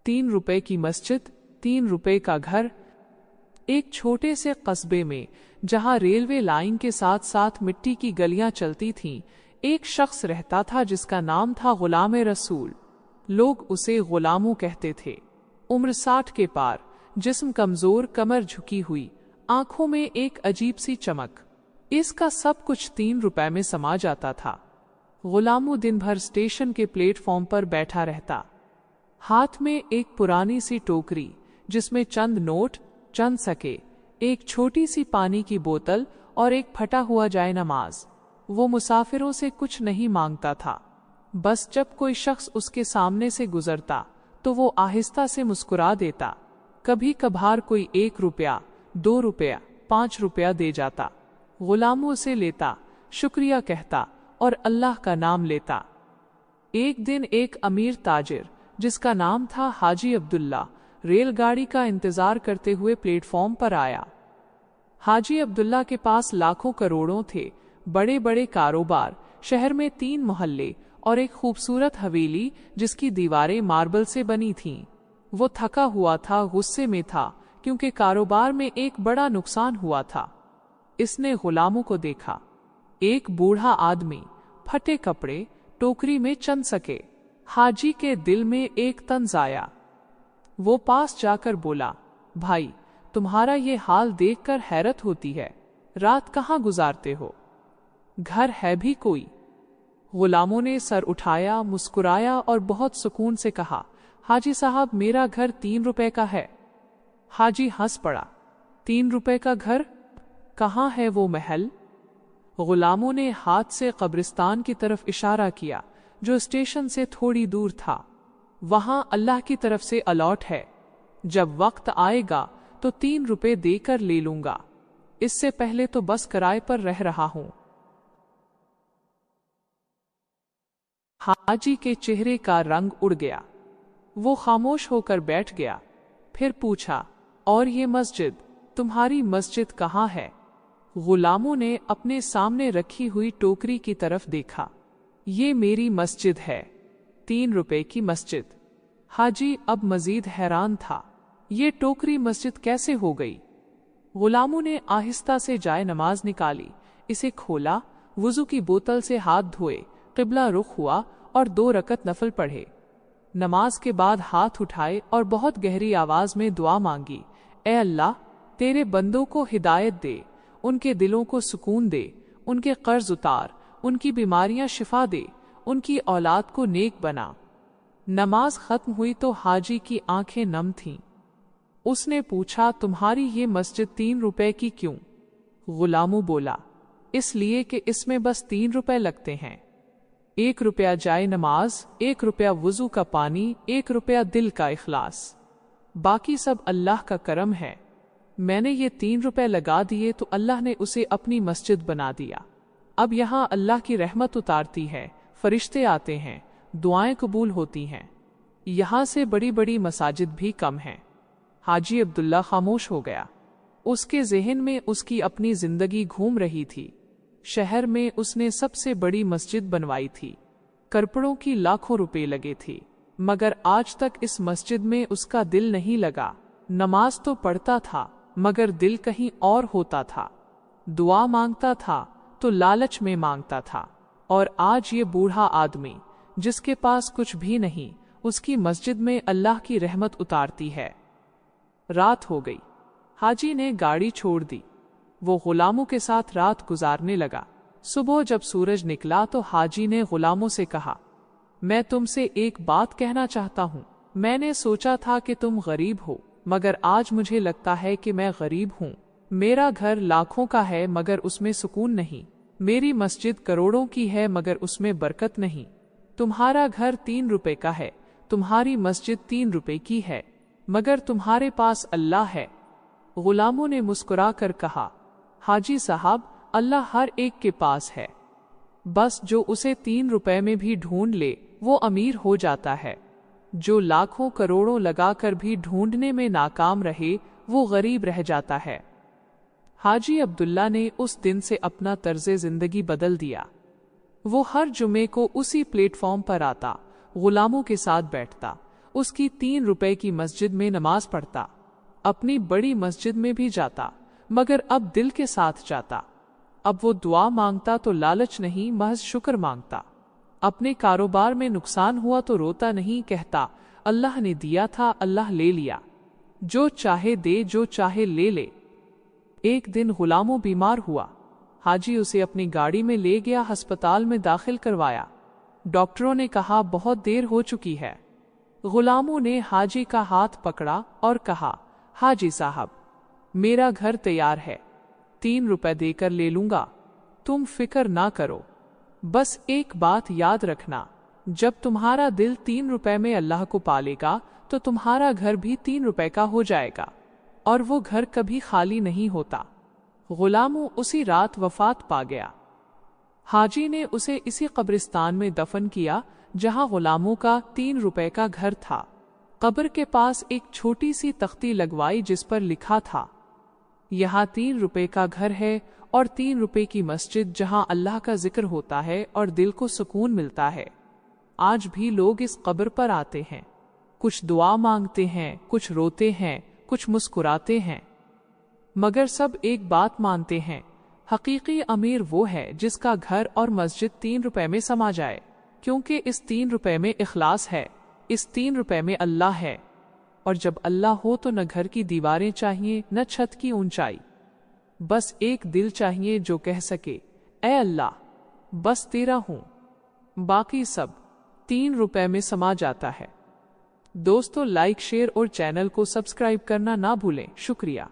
₹3 की मस्जिद, ₹3 का घर। एक छोटे से कस्बे में, जहां रेलवे लाइन के साथ साथ मिट्टी की गलियां चलती थीं, एक शख्स रहता था जिसका नाम था गुलाम रसूल। लोग उसे गुलामो कहते थे। उम्र 60 के पार, जिस्म कमजोर, कमर झुकी हुई, आंखों में एक अजीब सी चमक। इसका सब कुछ ₹3 में समा जाता था। गुलामो दिन भर स्टेशन के प्लेटफॉर्म पर बैठा रहता, हाथ में एक पुरानी सी टोकरी जिसमें चंद नोट, चंद सके, एक छोटी सी पानी की बोतल और एक फटा हुआ जायनमाज। वो मुसाफिरों से कुछ नहीं मांगता था, बस जब कोई शख्स उसके सामने से गुजरता तो वो आहिस्ता से मुस्कुरा देता। कभी कभार कोई ₹1, ₹2, ₹5 दे जाता। गुलामों उसे लेता, शुक्रिया कहता और अल्लाह का नाम लेता। एक दिन एक अमीर ताजिर, जिसका नाम था हाजी अब्दुल्ला, रेलगाड़ी का इंतजार करते हुए प्लेटफॉर्म पर आया। हाजी अब्दुल्ला के पास लाखों करोड़ों थे, बड़े बड़े कारोबार, शहर में 3 मोहल्ले और एक खूबसूरत हवेली जिसकी दीवारें मार्बल से बनी थीं। वो थका हुआ था, गुस्से में था, क्योंकि कारोबार में एक बड़ा नुकसान हुआ था। इसने गुलामों को देखा। एक बूढ़ा आदमी, फटे कपड़े, टोकरी में चंद सके। हाजी के दिल में एक तंज आया। वो पास जाकर बोला, भाई, तुम्हारा ये हाल देखकर हैरत होती है। रात कहाँ गुजारते हो? घर है भी कोई? गुलामों ने सर उठाया, मुस्कुराया और बहुत सुकून से कहा, हाजी साहब, मेरा घर ₹3 का है। हाजी हंस पड़ा। ₹3 का घर? कहाँ है वो महल? गुलामों ने हाथ से कब्रिस्तान की तरफ इशारा किया, जो स्टेशन से थोड़ी दूर था। वहां अल्लाह की तरफ से अलॉट है। जब वक्त आएगा तो ₹3 देकर ले लूंगा। इससे पहले तो बस किराए पर रह रहा हूं। हाजी के चेहरे का रंग उड़ गया। वो खामोश होकर बैठ गया। फिर पूछा, और ये मस्जिद, तुम्हारी मस्जिद कहाँ है? गुलामों ने अपने सामने रखी हुई टोकरी की तरफ देखा। ये मेरी मस्जिद है, ₹3 की मस्जिद। हाजी अब मजीद हैरान था। ये टोकरी मस्जिद कैसे हो गई? गुलामों ने आहिस्ता से जाए नमाज निकाली, इसे खोला, वुजू की बोतल से हाथ धोए, किबला रुख हुआ और 2 रकत नफल पढ़े। नमाज के बाद हाथ उठाए और बहुत गहरी आवाज में दुआ मांगी, ए अल्लाह, तेरे बंदों को हिदायत दे, उनके दिलों को सुकून दे, उनके कर्ज उतार, उनकी बीमारियां शिफा दे, उनकी औलाद को नेक बना। नमाज खत्म हुई तो हाजी की आंखें नम थीं। उसने पूछा, तुम्हारी ये मस्जिद ₹3 की क्यों? गुलामों बोला, इसलिए कि इसमें बस ₹3 लगते हैं। ₹1 जाए नमाज, ₹1 वुजू का पानी, ₹1 दिल का इखलास। बाकी सब अल्लाह का करम है। मैंने ये ₹3 लगा दिए तो अल्लाह ने उसे अपनी मस्जिद बना दिया। अब यहाँ अल्लाह की रहमत उतारती है, फरिश्ते आते हैं, दुआएं कबूल होती हैं। यहाँ से बड़ी बड़ी मसाजिद भी कम हैं। हाजी अब्दुल्ला खामोश हो गया। उसके ज़हन में उसकी अपनी जिंदगी घूम रही थी। शहर में उसने सबसे बड़ी मस्जिद बनवाई थी, करपड़ों की लाखों रुपए लगे थे, मगर आज तक इस मस्जिद में उसका दिल नहीं लगा। नमाज तो पढ़ता था, मगर दिल कहीं और होता था। दुआ मांगता था तो लालच में मांगता था। और आज ये बूढ़ा आदमी, जिसके पास कुछ भी नहीं, उसकी मस्जिद में अल्लाह की रहमत उतारती है। रात हो गई। हाजी ने गाड़ी छोड़ दी। वो गुलामों के साथ रात गुजारने लगा। सुबह जब सूरज निकला तो हाजी ने गुलामों से कहा, मैं तुमसे एक बात कहना चाहता हूँ। मैंने सोचा था कि तुम गरीब हो, मगर आज मुझे लगता है कि मैं गरीब हूँ। मेरा घर लाखों का है मगर उसमें सुकून नहीं। मेरी मस्जिद करोड़ों की है मगर उसमें बरकत नहीं। तुम्हारा घर ₹3 का है, तुम्हारी मस्जिद ₹3 की है, मगर तुम्हारे पास अल्लाह है। गुलामों ने मुस्कुरा कर कहा, हाजी साहब, अल्लाह हर एक के पास है, बस जो उसे ₹3 में भी ढूंढ ले वो अमीर हो जाता है। जो लाखों करोड़ों लगाकर भी ढूंढने में नाकाम रहे वो गरीब रह जाता है। हाजी अब्दुल्ला ने उस दिन से अपना तर्ज़े जिंदगी बदल दिया। वो हर जुमे को उसी प्लेटफॉर्म पर आता, गुलामों के साथ बैठता, उसकी 3 रुपए की मस्जिद में नमाज पढ़ता, अपनी बड़ी मस्जिद में भी जाता, मगर अब दिल के साथ जाता। अब वो दुआ मांगता तो लालच नहीं, महज शुक्र मांगता। अपने कारोबार में नुकसान हुआ तो रोता नहीं, कहता अल्लाह ने दिया था, अल्लाह ले लिया, जो चाहे दे, जो चाहे ले ले। एक दिन गुलामों बीमार हुआ। हाजी उसे अपनी गाड़ी में ले गया, अस्पताल में दाखिल करवाया। डॉक्टरों ने कहा बहुत देर हो चुकी है। गुलामों ने हाजी का हाथ पकड़ा और कहा, हाजी साहब, मेरा घर तैयार है, 3 रुपए देकर ले लूंगा, तुम फिक्र ना करो। बस एक बात याद रखना, जब तुम्हारा दिल 3 रुपए में अल्लाह को पालेगा तो तुम्हारा घर भी 3 रुपए का हो जाएगा, और वो घर कभी खाली नहीं होता। गुलामों उसी रात वफात पा गया। हाजी ने उसे इसी कब्रिस्तान में दफन किया जहां गुलामों का 3 रुपए का घर था। कब्र के पास एक छोटी सी तख्ती लगवाई जिस पर लिखा था, यहाँ 3 रुपए का घर है और 3 रुपए की मस्जिद जहां अल्लाह का जिक्र होता है और दिल को सुकून मिलता है। आज भी लोग इस कब्र पर आते हैं, कुछ दुआ मांगते हैं, कुछ रोते हैं, कुछ मुस्कुराते हैं, मगर सब एक बात मानते हैं, हकीकी अमीर वो है जिसका घर और मस्जिद 3 रुपए में समा जाए, क्योंकि इस 3 रुपए में इखलास है, इस 3 रुपए में अल्लाह है। और जब अल्लाह हो तो न घर की दीवारें चाहिए, न छत की ऊंचाई, बस एक दिल चाहिए जो कह सके, ऐ अल्लाह, बस तेरा हूं, बाकी सब 3 रुपए में समा जाता है। दोस्तों, लाइक, शेयर और चैनल को सब्सक्राइब करना ना भूलें। शुक्रिया।